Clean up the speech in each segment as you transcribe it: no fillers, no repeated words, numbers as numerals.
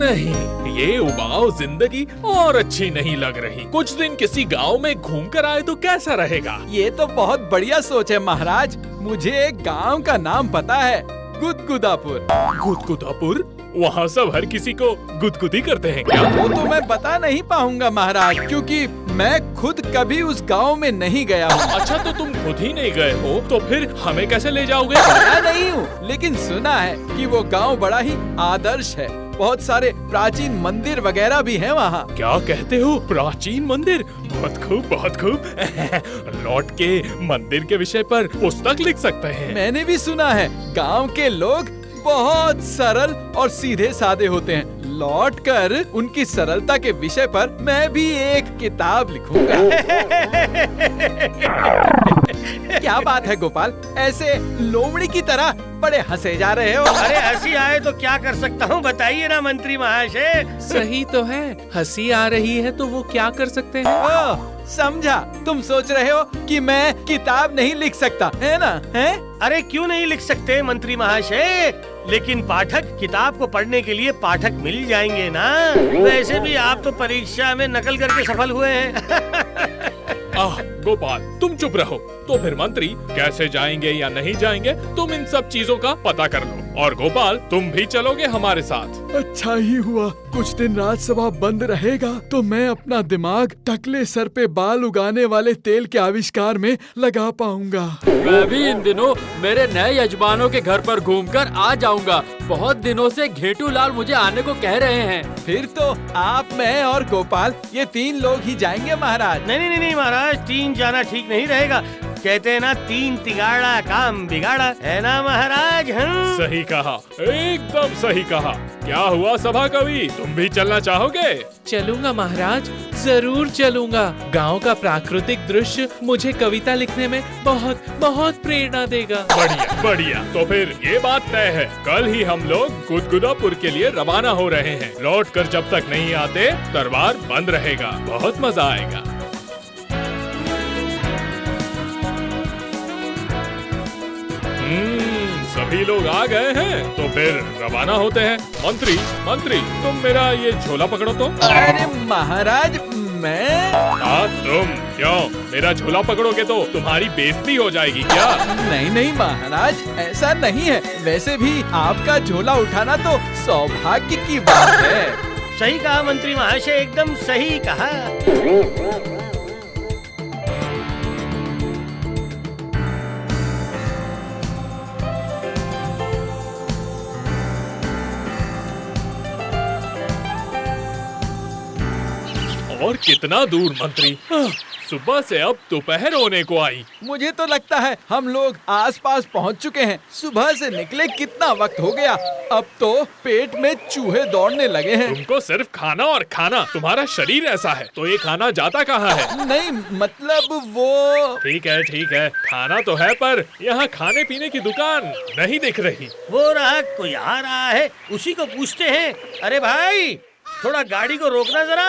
नहीं, ये उबाऊ जिंदगी और अच्छी नहीं लग रही। कुछ दिन किसी गांव में घूम कर आए तो कैसा रहेगा? ये तो बहुत बढ़िया सोच है महाराज। मुझे एक गांव का नाम पता है, गुदगुदापुर। गुदगुदापुर? वहाँ सब हर किसी को गुदगुदी करते हैं क्या? वो तो मैं बता नहीं पाऊंगा महाराज, क्योंकि मैं खुद कभी उस गांव में नहीं गया हूँ। अच्छा, तो तुम खुद ही नहीं गए हो तो फिर हमें कैसे ले जाओगे? गया नहीं हूँ, लेकिन सुना है कि वो गांव बड़ा ही आदर्श है। बहुत सारे प्राचीन मंदिर वगैरह भी हैं वहाँ। क्या कहते हो? प्राचीन मंदिर? बहुत खूब, बहुत खूब। लौट के मंदिर के विषय पर पुस्तक लिख सकते हैं। मैंने भी सुना है गांव के लोग बहुत सरल और सीधे साधे होते हैं। लौट कर उनकी सरलता के विषय पर मैं भी एक किताब लिखूंगा। क्या बात है गोपाल, ऐसे लोमड़ी की तरह बड़े हंसे जा रहे हो? अरे हंसी आए तो क्या कर सकता हूँ, बताइए ना मंत्री महाशय। सही तो है, हंसी आ रही है तो वो क्या कर सकते हैं? ओह, समझा। तुम सोच रहे हो कि मैं किताब नहीं लिख सकता, है ना? हैं? अरे क्यों नहीं लिख सकते मंत्री महाशय, लेकिन पाठक किताब को पढ़ने के लिए पाठक मिल जाएंगे ना। वैसे भी आप तो परीक्षा में नकल करके सफल हुए हैं। आह गोपाल, तुम चुप रहो। तो फिर मंत्री कैसे जाएंगे या नहीं जाएंगे, तुम इन सब चीजों का पता कर लो। और गोपाल, तुम भी चलोगे हमारे साथ? अच्छा ही हुआ, कुछ दिन राज्यसभा बंद रहेगा तो मैं अपना दिमाग टकले सर पे बाल उगाने वाले तेल के आविष्कार में लगा पाऊंगा। मैं भी इन दिनों मेरे नए यजमानों के घर पर घूमकर आ जाऊंगा। बहुत दिनों से घेटू लाल मुझे आने को कह रहे हैं। फिर तो आप, मैं और गोपाल, ये 3 लोग ही जाएंगे महाराज। नहीं महाराज, 3 जाना ठीक नहीं रहेगा। कहते हैं ना, 3 तिगाड़ा काम बिगाड़ा, है ना महाराज? हम सही कहा, एकदम सही कहा। क्या हुआ सभा कवि, तुम भी चलना चाहोगे? चलूंगा महाराज, जरूर चलूंगा। गांव का प्राकृतिक दृश्य मुझे कविता लिखने में बहुत बहुत प्रेरणा देगा। बढ़िया बढ़िया, तो फिर ये बात तय है, कल ही हम लोग गुदगुदापुर के लिए रवाना हो रहे हैं। लौट कर जब तक नहीं आते दरबार बंद रहेगा, बहुत मजा आएगा। सभी लोग आ गए हैं तो फिर रवाना होते हैं। मंत्री मंत्री, तुम मेरा ये झोला पकड़ो तो। अरे महाराज, मैं? तुम क्यों? मेरा झोला पकड़ोगे तो तुम्हारी बेइज्जती हो जाएगी क्या? नहीं महाराज, ऐसा नहीं है। वैसे भी आपका झोला उठाना तो सौभाग्य की बात है। सही कहा मंत्री महाशय, एकदम सही कहा। और कितना दूर मंत्री? सुबह से अब दोपहर होने को आई। मुझे तो लगता है हम लोग आसपास पहुंच चुके हैं। सुबह से निकले कितना वक्त हो गया, अब तो पेट में चूहे दौड़ने लगे हैं। तुमको सिर्फ खाना और खाना, तुम्हारा शरीर ऐसा है तो ये खाना जाता कहाँ है? नहीं मतलब वो। ठीक है, खाना तो है पर यहाँ खाने पीने की दुकान नहीं दिख रही। वो रहा, कोई आ रहा है, उसी को पूछते हैं। अरे भाई, थोड़ा गाड़ी को रोकना जरा।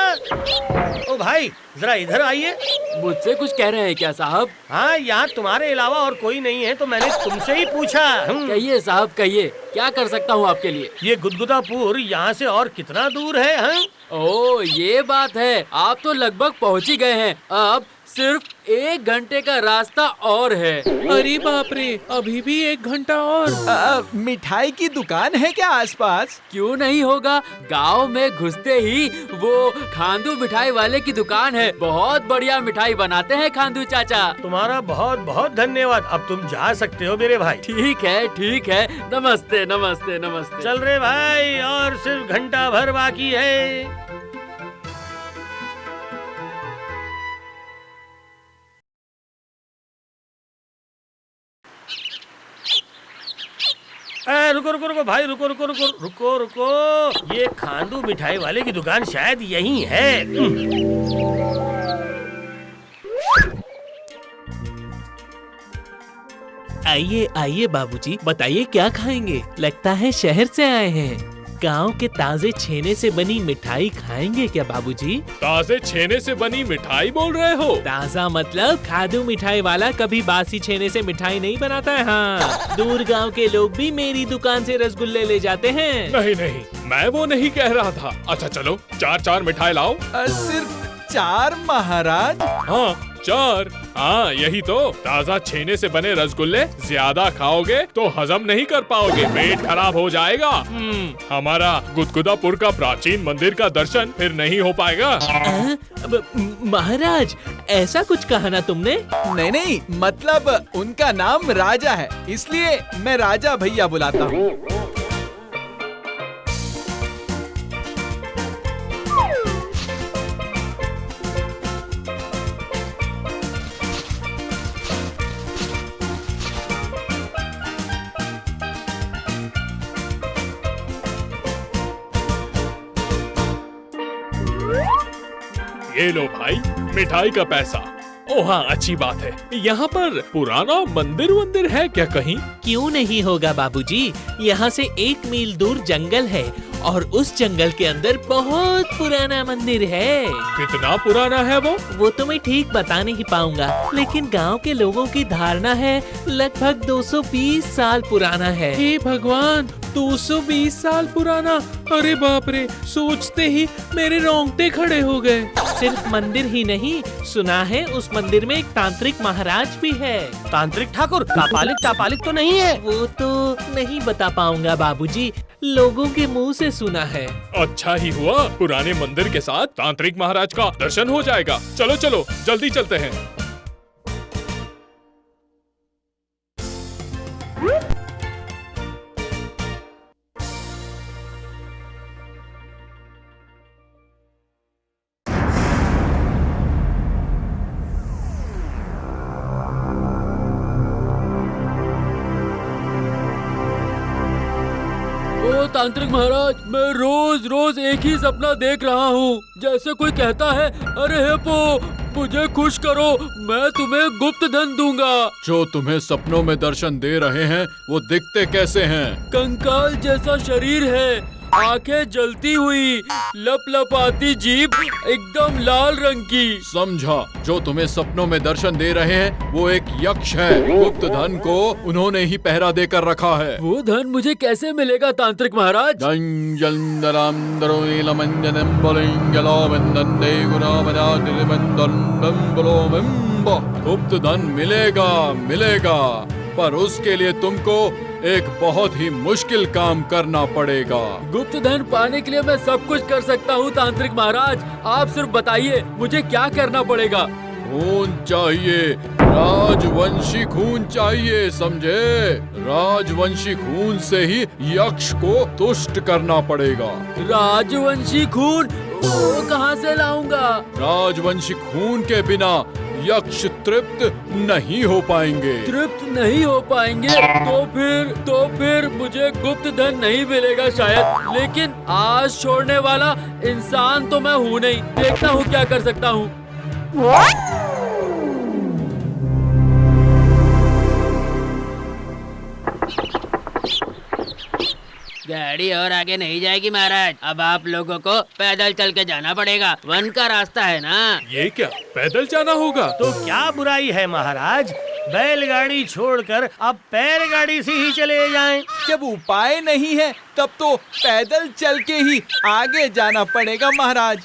ओ भाई, जरा इधर आइए। मुझसे कुछ कह रहे हैं क्या साहब? हाँ, यहाँ तुम्हारे अलावा और कोई नहीं है तो मैंने तुमसे ही पूछा। कहिए साहब, कहिए, क्या कर सकता हूँ आपके लिए? ये गुदगुदापुर यहाँ से और कितना दूर है? ओ, ये बात है, आप तो लगभग पहुँच ही गए हैं। अब सिर्फ 1 घंटे का रास्ता और है। अरे बाप रे, अभी भी 1 घंटा और। मिठाई की दुकान है क्या आसपास? क्यों नहीं होगा, गांव में घुसते ही वो खांदू मिठाई वाले की दुकान है। बहुत बढ़िया मिठाई बनाते हैं खांदू चाचा। तुम्हारा बहुत बहुत धन्यवाद। अब तुम जा सकते हो मेरे भाई। ठीक है, नमस्ते नमस्ते नमस्ते। चल रे भाई, और सिर्फ घंटा भर बाकी है। रुको भाई, रुको। ये खांदू मिठाई वाले की दुकान शायद यही है। आइए बाबूजी, बताइए क्या खाएंगे? लगता है शहर से आए हैं। गांव के ताजे छेने से बनी मिठाई खाएंगे क्या बाबूजी? ताजे छेने से बनी मिठाई बोल रहे हो? ताजा मतलब खादू मिठाई वाला कभी बासी छेने से मिठाई नहीं बनाता है। हाँ, दूर गांव के लोग भी मेरी दुकान से रसगुल्ले ले जाते हैं। नहीं, मैं वो नहीं कह रहा था। अच्छा चलो 4 मिठाई लाओ। सिर्फ 4 महाराज? हाँ 4। हाँ यही तो। ताज़ा छेने से बने रसगुल्ले ज्यादा खाओगे तो हजम नहीं कर पाओगे, पेट खराब हो जाएगा। हमारा गुदगुदापुर का प्राचीन मंदिर का दर्शन फिर नहीं हो पाएगा। महाराज ऐसा कुछ कहा ना तुमने? नहीं, मतलब उनका नाम राजा है, इसलिए मैं राजा भैया बुलाता हूँ। ये लो भाई मिठाई का पैसा। ओ हाँ अच्छी बात है, यहाँ पर पुराना मंदिर है क्या कहीं? क्यों नहीं होगा बाबूजी, यहाँ से 1 मील दूर जंगल है और उस जंगल के अंदर बहुत पुराना मंदिर है। कितना पुराना है वो तो मैं ठीक बता नहीं पाऊंगा, लेकिन गांव के लोगों की धारणा है लगभग 220 साल पुराना है। हे भगवान, 220 साल पुराना! अरे बाप रे, सोचते ही मेरे रोंगटे खड़े हो गए। सिर्फ मंदिर ही नहीं, सुना है उस मंदिर में एक तांत्रिक महाराज भी है। तांत्रिक ठाकुर? चापालिक तो नहीं है? वो तो नहीं बता पाऊंगा बाबूजी, लोगों के मुंह से सुना है। अच्छा ही हुआ, पुराने मंदिर के साथ तांत्रिक महाराज का दर्शन हो जाएगा। चलो चलो जल्दी चलते हैं। तांत्रिक महाराज, मैं रोज रोज एक ही सपना देख रहा हूँ। जैसे कोई कहता है, अरे हेपो मुझे खुश करो, मैं तुम्हें गुप्त धन दूंगा। जो तुम्हें सपनों में दर्शन दे रहे हैं वो दिखते कैसे हैं? कंकाल जैसा शरीर है, आंखें जलती हुई, लपलपाती जीभ, एकदम लाल रंग की। समझा, जो तुम्हें सपनों में दर्शन दे रहे हैं वो एक यक्ष है। गुप्त धन को उन्होंने ही पहरा देकर रखा है। वो धन मुझे कैसे मिलेगा तांत्रिक महाराज? गुप्त धन मिलेगा, पर उसके लिए तुमको एक बहुत ही मुश्किल काम करना पड़ेगा। गुप्त धन पाने के लिए मैं सब कुछ कर सकता हूँ तांत्रिक महाराज, आप सिर्फ बताइए मुझे क्या करना पड़ेगा। खून चाहिए, राजवंशी खून चाहिए, समझे? राजवंशी खून से ही यक्ष को तुष्ट करना पड़ेगा। राजवंशी खून वो कहाँ से लाऊंगा? राजवंशी खून के बिना यक्ष तृप्त नहीं हो पाएंगे। तृप्त नहीं हो पाएंगे तो फिर मुझे गुप्त धन नहीं मिलेगा शायद। लेकिन आज छोड़ने वाला इंसान तो मैं हूँ नहीं, देखता हूँ क्या कर सकता हूँ। गाड़ी और आगे नहीं जाएगी महाराज, अब आप लोगों को पैदल चल के जाना पड़ेगा, वन का रास्ता है ना। ये क्या, पैदल जाना होगा? तो क्या बुराई है महाराज, बैलगाड़ी छोड़कर अब पैरगाड़ी से ही चले जाएं। जब उपाय नहीं है तब तो पैदल चल के ही आगे जाना पड़ेगा महाराज।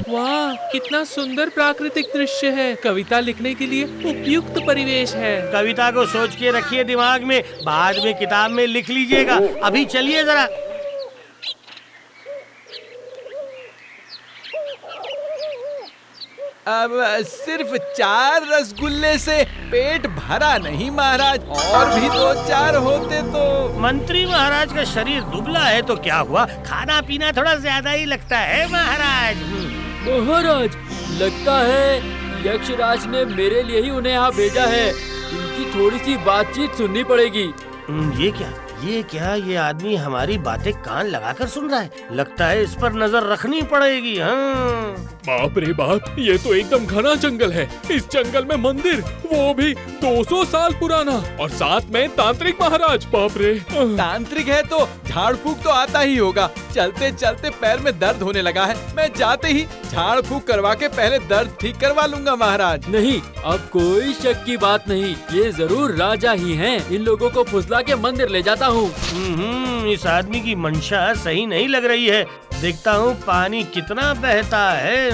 वाह, कितना सुंदर प्राकृतिक दृश्य है, कविता लिखने के लिए उपयुक्त परिवेश है। कविता को सोच के रखिए दिमाग में, बाद में किताब में लिख लीजिएगा। अभी चलिए जरा। अब सिर्फ 4 रसगुल्ले से पेट भरा नहीं महाराज, और भी 2-4 होते तो। मंत्री महाराज का शरीर दुबला है तो क्या हुआ, खाना पीना थोड़ा ज्यादा ही लगता है महाराज। महाराज, लगता है यक्षराज ने मेरे लिए ही उन्हें यहाँ भेजा है। इनकी थोड़ी सी बातचीत सुननी पड़ेगी। ये क्या ये आदमी हमारी बातें कान लगाकर सुन रहा है, लगता है इस पर नजर रखनी पड़ेगी। हाँ। बाप रे बाप, ये तो एकदम घना जंगल है। इस जंगल में मंदिर, वो भी 200 साल पुराना, और साथ में तांत्रिक महाराज। बाप रे। तांत्रिक है तो झाड़ फूक तो आता ही होगा। चलते चलते पैर में दर्द होने लगा है, मैं जाते ही झाड़ फूक करवा के पहले दर्द ठीक करवा लूंगा महाराज। नहीं, अब कोई शक की बात नहीं, ये जरूर राजा ही हैं। इन लोगों को फुसला के मंदिर ले जाता हूँ। इस आदमी की मंशा सही नहीं लग रही है। देखता हूँ पानी कितना बहता है।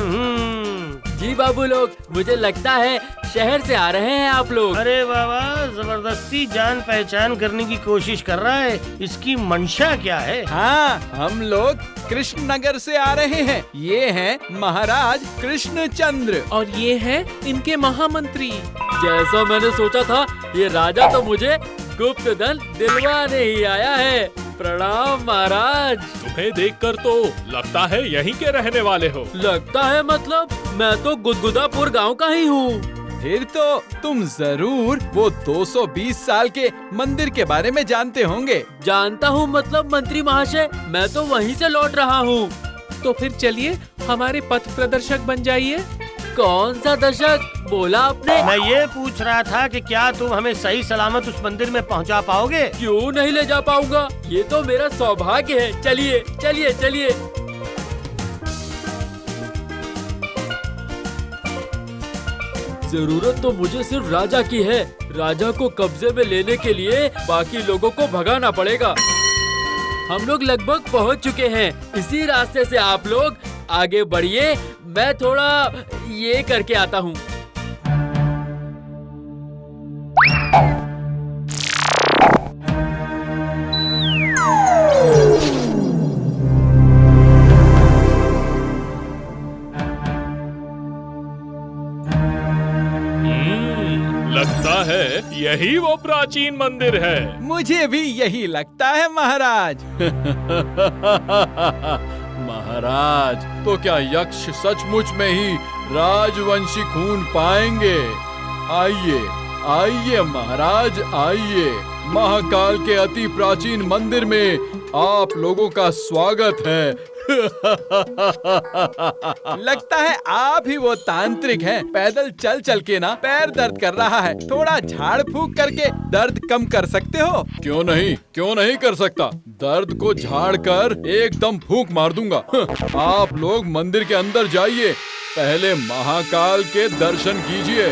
जी बाबू लोग, मुझे लगता है शहर से आ रहे हैं आप लोग। अरे बाबा, जबरदस्ती जान पहचान करने की कोशिश कर रहा है। इसकी मंशा क्या है? हाँ, हम लोग कृष्णनगर से आ रहे हैं। ये हैं महाराज कृष्णचंद्र। और ये है इनके महामंत्री। जैसा मैंने सोचा था, ये राजा तो मुझे गुप्त धन दिलवाने ही आया है। प्रणाम महाराज। तुम्हें देखकर तो लगता है यहीं के रहने वाले हो। लगता है मतलब, मैं तो गुदगुदापुर गांव का ही हूँ। फिर तो तुम जरूर वो 220 साल के मंदिर के बारे में जानते होंगे। जानता हूँ मतलब मंत्री महाशय, मैं तो वहीं से लौट रहा हूँ। तो फिर चलिए हमारे पथ प्रदर्शक बन जाइए। कौन सा दशक बोला आपने? मैं ये पूछ रहा था कि क्या तुम हमें सही सलामत उस मंदिर में पहुंचा पाओगे? क्यों नहीं ले जा पाऊंगा, ये तो मेरा सौभाग्य है। चलिए चलिए चलिए। जरूरत तो मुझे सिर्फ राजा की है। राजा को कब्जे में लेने के लिए बाकी लोगों को भगाना पड़ेगा। हम लोग लगभग पहुंच चुके हैं। इसी रास्ते से आप लोग आगे बढ़िए, मैं थोड़ा ये करके आता हूँ। लगता है यही वो प्राचीन मंदिर है। मुझे भी यही लगता है महाराज। महाराज, तो क्या यक्ष सचमुच में ही राजवंशी खून पाएंगे? आइए आइए महाराज, आइए। महाकाल के अति प्राचीन मंदिर में आप लोगों का स्वागत है। लगता है आप ही वो तांत्रिक हैं। पैदल चल चल के ना पैर दर्द कर रहा है। थोड़ा झाड़ फूक करके दर्द कम कर सकते हो? क्यों नहीं कर सकता। दर्द को झाड़ कर एकदम फूक मार दूंगा। आप लोग मंदिर के अंदर जाइए, पहले महाकाल के दर्शन कीजिए।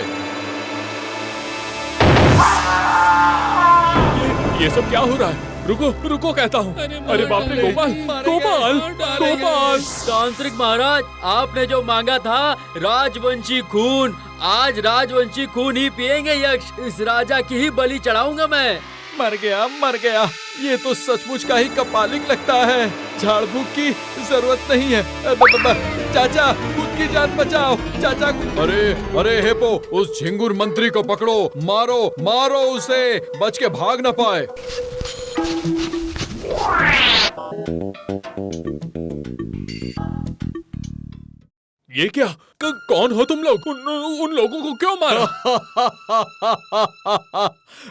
ये सब क्या हो रहा है? रुको रुको कहता हूँ। अरे बाप रे, गोपाल गोपाल गोपाल। तांत्रिक महाराज, आपने जो मांगा था राजवंशी खून, आज राजवंशी खून ही पिएंगे यक्ष। इस राजा की ही बलि चढ़ाऊंगा मैं। मर गया। ये तो सचमुच का ही कपालिक लगता है। झाड़ फूक की जरूरत नहीं है। चाचा, खुद की जान बचाओ। चाचा, अरे हेपो, उस झिंगुर मंत्री को पकड़ो, मारो उसे, बच के भाग न पाए। ये क्या? कौन हो तुम लोग? उन लोगों को क्यों मारा?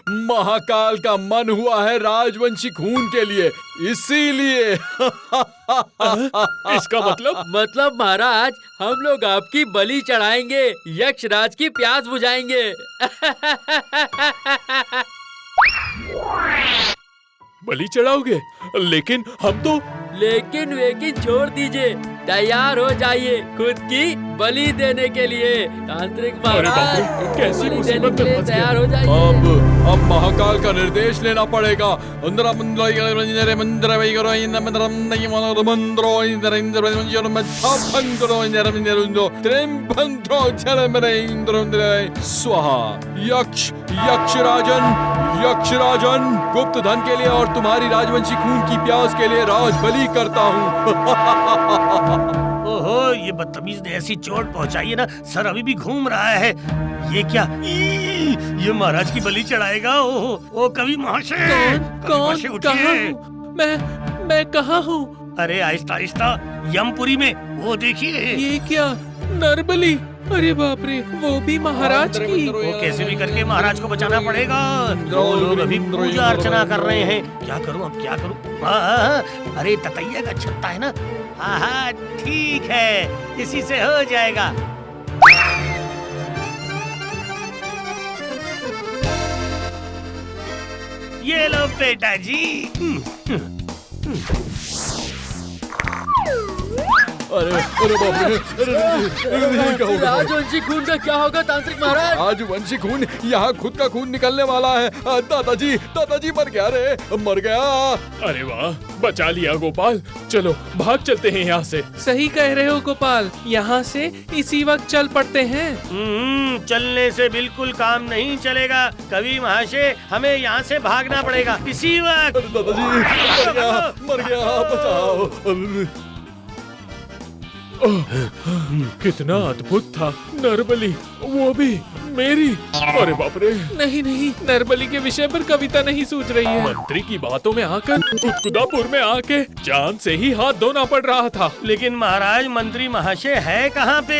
महाकाल का मन हुआ है राजवंशी खून के लिए, इसीलिए। इसका मतलब महाराज, हम लोग आपकी बलि चढ़ाएंगे, यक्ष राज की प्यास बुझाएंगे। बलि चढ़ाओगे? लेकिन हम तो। लेकिन छोड़ दीजिए, तैयार हो जाइए खुद की बलि देने के लिए। तांत्रिक महाराज, कैसी बलि मुसीबत देने के लिए में फंस गए। तैयार हो जाइए। अब महाकाल का निर्देश लेना पड़ेगा। स्वाहा। यक्ष राजन, गुप्त धन के लिए और तुम्हारी राजवंशी खून की प्यास के लिए राज बलि करता हूँ। ओहो, ये बदतमीज ने ऐसी चोट पहुंचाई है ना, सर अभी भी घूम रहा है। ये क्या? ये महाराज की बलि चढ़ाएगा? ओ कवि महाशय, कौन? कहाँ हूँ मैं? कहाँ हूँ? अरे आहिस्ता आहिस्ता, यमपुरी में, वो देखिए। ये क्या? नरबली? अरे बाप रे, वो भी महाराज की। वो कैसे भी करके महाराज को बचाना पड़ेगा। वो लोग अभी पूजा अर्चना कर रहे हैं। क्या करूं अब, क्या करूं? अरे ततैया का छत्ता है ना। हाँ ठीक है, इसी से हो जाएगा। ये लो बेटा जी। अरे अरे बाप रे, अरे क्या होगा? राजवंशी खून का क्या होगा तांत्रिक महाराज? आज वंशी खून यहाँ खुद का खून निकलने वाला है। दादाजी मर गया रे, मर गया। अरे वाह, बचा लिया गोपाल। चलो भाग चलते हैं यहाँ से। सही कह रहे हो गोपाल, यहाँ से इसी वक्त चल पड़ते हैं। चलने से बिल्कुल काम नहीं चलेगा। कवि महाशय, हमें यहाँ से भागना पड़ेगा इसी वक्त। अरे दादाजी मर गया, बचाओ। कितना अद्भुत था, नरबली, वो भी मेरी। अरे बाप रे। नहीं नहीं, नरबली के विषय पर कविता नहीं सूझ रही है। मंत्री की बातों में आकर गुदगुदापुर में आके जान से ही हाथ धोना पड़ रहा था। लेकिन महाराज, मंत्री महाशय है कहाँ पे?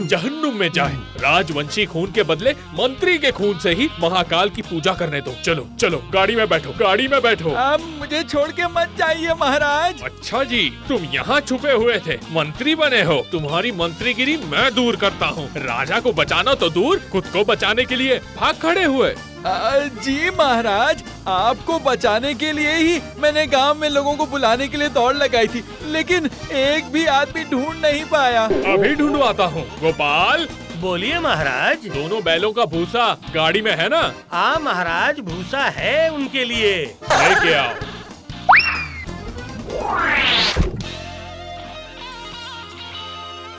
जहन्नुम में जाए। राजवंशी खून के बदले मंत्री के खून से ही महाकाल की पूजा करने दो। चलो चलो, गाड़ी में बैठो, गाड़ी में बैठो। अब मुझे छोड़ के मत जाइए महाराज। अच्छा जी, तुम यहाँ छुपे हुए थे, मंत्री बने हो। तुम्हारी मंत्रीगिरी मैं दूर करता हूँ। राजा को बचाना तो दूर, खुद को बचाने के लिए भाग खड़े हुए। जी महाराज, आपको बचाने के लिए ही मैंने गांव में लोगों को बुलाने के लिए दौड़ लगाई थी, लेकिन एक भी आदमी ढूंढ नहीं पाया। अभी ढूंढवाता हूँ। गोपाल, बोलिए महाराज। दोनों बैलों का भूसा गाड़ी में है ना? हाँ महाराज, भूसा है उनके लिए। लेके आओ।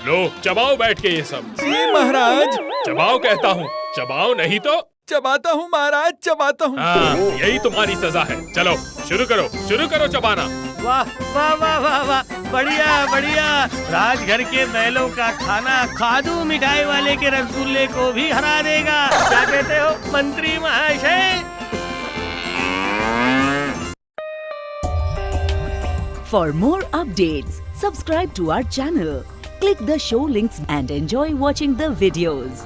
लो, चबाओ बैठ के ये सब। जी महाराज। चबाओ कहता हूँ, चबाओ नहीं तो। चबाता हूँ महाराज, चबाता हूँ। हाँ, यही तुम्हारी सजा है। चलो शुरू करो चबाना। वाह वाह वाह वाह वाह, बढ़िया बढ़िया। राजघर के बैलों का खाना खादू मिठाई वाले के रसगुल्ले को भी हरा देगा। क्या कहते हो मंत्री महाशय? For more updates, subscribe to our channel, click the show links and enjoy watching the videos.